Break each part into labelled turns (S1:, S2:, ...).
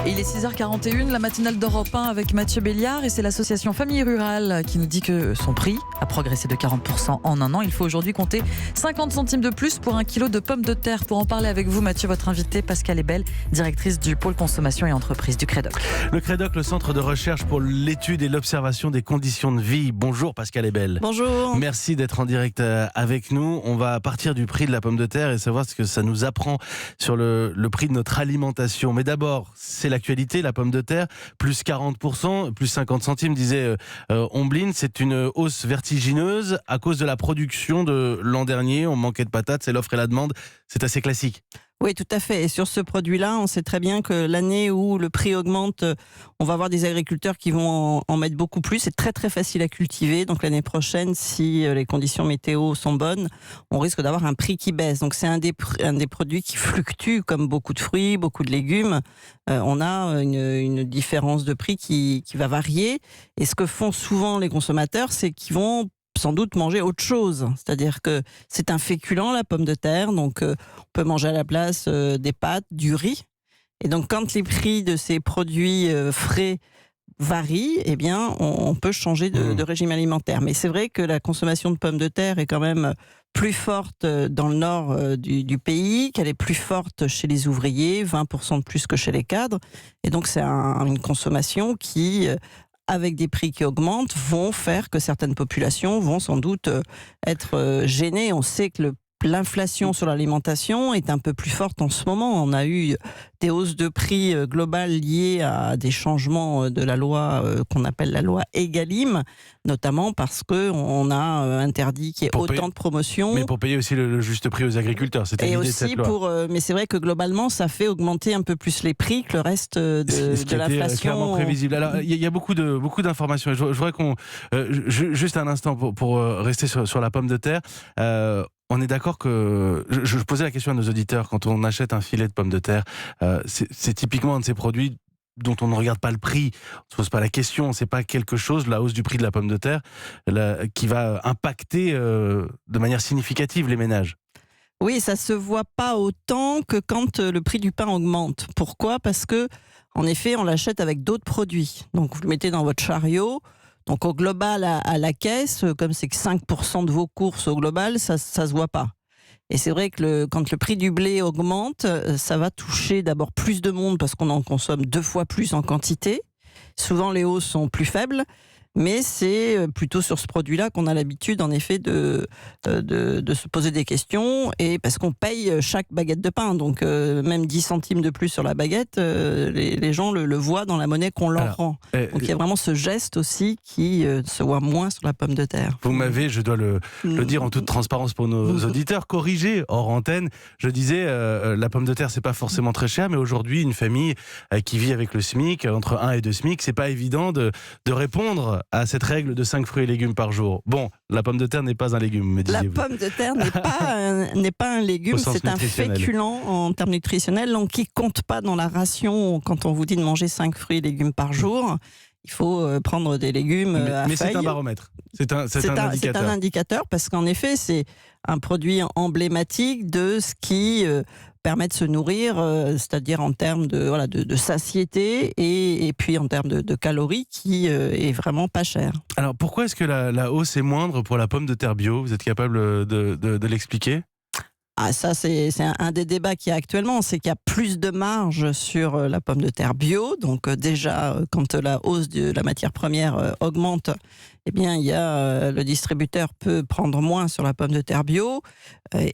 S1: Et il est 6h41, la matinale d'Europe 1 avec Mathieu Béliard, et c'est l'association Famille Rurale qui nous dit que son prix a progressé de 40% en un an. Il faut aujourd'hui compter 50 centimes de plus pour un kilo de pommes de terre. Pour en parler avec vous, Mathieu, votre invité, Pascal Ebel, directrice du pôle consommation et entreprise du CREDOC.
S2: Le CREDOC, le centre de recherche pour l'étude et l'observation des conditions de vie. Bonjour Pascal Ebel.
S1: Bonjour.
S2: Merci d'être en direct avec nous. On va partir du prix de la pomme de terre et savoir ce que ça nous apprend sur le prix de notre alimentation. Mais d'abord, c'est l'actualité, la pomme de terre, plus 40%, plus 50 centimes, disait Omblin. C'est une hausse vertigineuse à cause de la production de l'an dernier. On manquait de patates, c'est l'offre et la demande. C'est assez classique.
S3: Oui, tout à fait. Et sur ce produit-là, on sait très bien que l'année où le prix augmente, on va avoir des agriculteurs qui vont en mettre beaucoup plus. C'est très très facile à cultiver. Donc l'année prochaine, si les conditions météo sont bonnes, on risque d'avoir un prix qui baisse. Donc c'est un des produits qui fluctue comme beaucoup de fruits, beaucoup de légumes. On a une différence de prix qui va varier. Et ce que font souvent les consommateurs, c'est qu'ils vont sans doute manger autre chose. C'est-à-dire que c'est un féculent, la pomme de terre, donc on peut manger à la place des pâtes, du riz. Et donc quand les prix de ces produits frais varient, eh bien on peut changer de régime alimentaire. Mais c'est vrai que la consommation de pommes de terre est quand même plus forte dans le nord du pays, qu'elle est plus forte chez les ouvriers, 20% de plus que chez les cadres. Et donc c'est une consommation qui avec des prix qui augmentent, vont faire que certaines populations vont sans doute être gênées. On sait que l'inflation sur l'alimentation est un peu plus forte en ce moment. On a eu des hausses de prix globales liées à des changements de la loi qu'on appelle la loi Egalim, notamment parce qu'on a interdit qu'il y ait autant de promotions.
S2: Mais pour payer aussi le juste prix aux agriculteurs, c'était l'idée de cette loi.
S3: Mais c'est vrai que globalement, ça fait augmenter un peu plus les prix que le reste de l'inflation.
S2: C'est clairement prévisible. Alors, il y a beaucoup d'informations. Je voudrais qu'on... juste un instant pour rester sur la pomme de terre. On est d'accord que... Je posais la question à nos auditeurs, quand on achète un filet de pommes de terre, c'est typiquement un de ces produits dont on ne regarde pas le prix, on ne se pose pas la question, c'est pas quelque chose, la hausse du prix de la pomme de terre, qui va impacter de manière significative les ménages.
S3: Oui, ça se voit pas autant que quand le prix du pain augmente. Pourquoi ? Parce que, en effet, on l'achète avec d'autres produits. Donc vous le mettez dans votre chariot. Donc au global, à la caisse, comme c'est que 5% de vos courses au global, ça se voit pas. Et c'est vrai que quand le prix du blé augmente, ça va toucher d'abord plus de monde parce qu'on en consomme 2 fois plus en quantité. Souvent les hausses sont plus faibles, mais c'est plutôt sur ce produit-là qu'on a l'habitude en effet de se poser des questions, et parce qu'on paye chaque baguette de pain, donc même 10 centimes de plus sur la baguette, les gens le voient dans la monnaie qu'on leur rend. Donc il y a vraiment ce geste aussi qui se voit moins sur la pomme de terre.
S2: Vous m'avez, je dois le dire en toute transparence pour nos auditeurs, corrigé hors antenne. Je disais, la pomme de terre, c'est pas forcément très cher, mais aujourd'hui, une famille qui vit avec le SMIC, entre 1 et 2 SMIC, c'est pas évident de répondre à cette règle de 5 fruits et légumes par jour. Bon, la pomme de terre n'est pas un légume, me disiez-vous.
S3: La pomme de terre n'est pas un légume, c'est un féculent en termes nutritionnels, donc qui compte pas dans la ration quand on vous dit de manger 5 fruits et légumes par jour. Il faut prendre des légumes à feuilles. Mais
S2: c'est un baromètre. C'est un indicateur.
S3: C'est un indicateur parce qu'en effet, c'est un produit emblématique de ce qui permet de se nourrir, c'est-à-dire en termes de satiété et puis en termes de calories qui est vraiment pas cher.
S2: Alors pourquoi est-ce que la hausse est moindre pour la pomme de terre bio ? Vous êtes capable de l'expliquer ?
S3: Ah, ça, c'est un des débats qu'il y a actuellement, c'est qu'il y a plus de marge sur la pomme de terre bio. Donc déjà, quand la hausse de la matière première augmente, eh bien, le distributeur peut prendre moins sur la pomme de terre bio.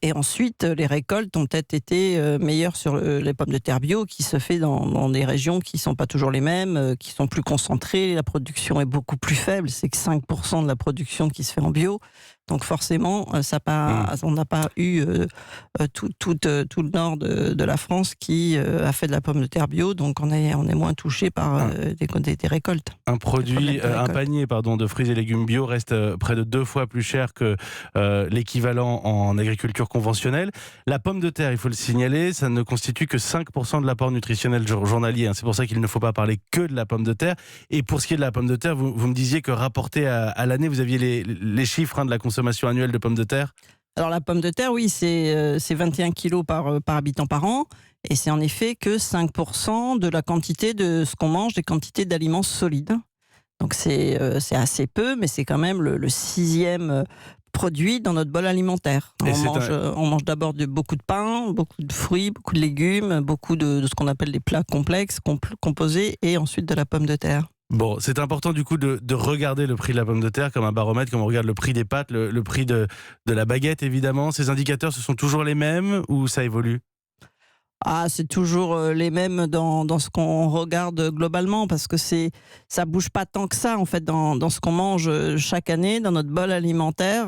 S3: Et ensuite, les récoltes ont peut-être été meilleures sur les pommes de terre bio, qui se fait dans des régions qui ne sont pas toujours les mêmes, qui sont plus concentrées. La production est beaucoup plus faible. C'est que 5% de la production qui se fait en bio. Donc forcément, on n'a pas eu tout le nord de la France qui a fait de la pomme de terre bio, donc on est moins touché par des récoltes.
S2: Un panier de fruits et légumes bio reste près de 2 fois plus cher que l'équivalent en agriculture conventionnelle. La pomme de terre, il faut le signaler, ça ne constitue que 5% de l'apport nutritionnel journalier. C'est pour ça qu'il ne faut pas parler que de la pomme de terre. Et pour ce qui est de la pomme de terre, vous me disiez que rapporté à l'année, vous aviez les chiffres de la consommation annuelle de pommes de terre.
S3: Alors la pomme de terre, oui, c'est 21 kilos par habitant par an. Et c'est en effet que 5% de la quantité de ce qu'on mange, des quantités d'aliments solides. Donc c'est assez peu, mais c'est quand même le 6e produit dans notre bol alimentaire. On mange d'abord beaucoup de pain, beaucoup de fruits, beaucoup de légumes, beaucoup de ce qu'on appelle des plats complexes, composés, et ensuite de la pomme de terre.
S2: Bon, c'est important du coup de regarder le prix de la pomme de terre comme un baromètre, comme on regarde le prix des pâtes, le prix de la baguette évidemment. Ces indicateurs, ce sont toujours les mêmes ou ça évolue ?
S3: C'est toujours les mêmes dans ce qu'on regarde globalement, parce que ça bouge pas tant que ça en fait dans ce qu'on mange chaque année dans notre bol alimentaire.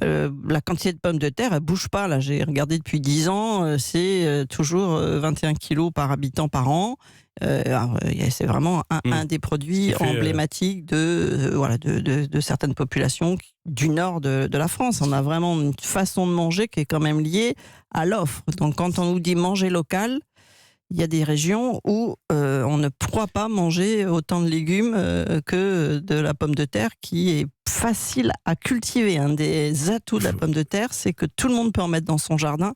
S3: La quantité de pommes de terre, elle bouge pas. Là, j'ai regardé depuis 10 ans, c'est toujours 21 kilos par habitant par an. C'est vraiment un des produits emblématiques de certaines populations du nord de la France. On a vraiment une façon de manger qui est quand même liée à l'offre. Donc quand on nous dit manger local, il y a des régions où on ne pourra pas manger autant de légumes que de la pomme de terre, qui est facile à cultiver. Un des atouts de la pomme de terre, c'est que tout le monde peut en mettre dans son jardin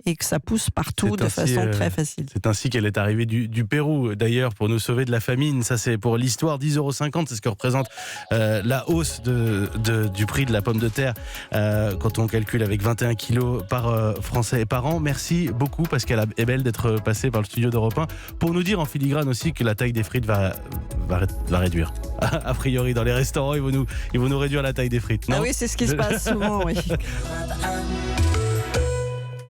S3: et que ça pousse partout de façon très facile.
S2: C'est ainsi qu'elle est arrivée du Pérou, d'ailleurs, pour nous sauver de la famine. Ça, c'est pour l'histoire. 10,50 €, c'est ce que représente la hausse du prix de la pomme de terre quand on calcule avec 21 kilos par Français et par an. Merci beaucoup, Pascal Ebel, d'être passé par le studio d'Europe 1 pour nous dire en filigrane aussi que la taille des frites va réduire. A priori, dans les restaurants, ils vont nous réduire la taille des frites. Non ?
S3: Oui, c'est ce qui se passe souvent, oui.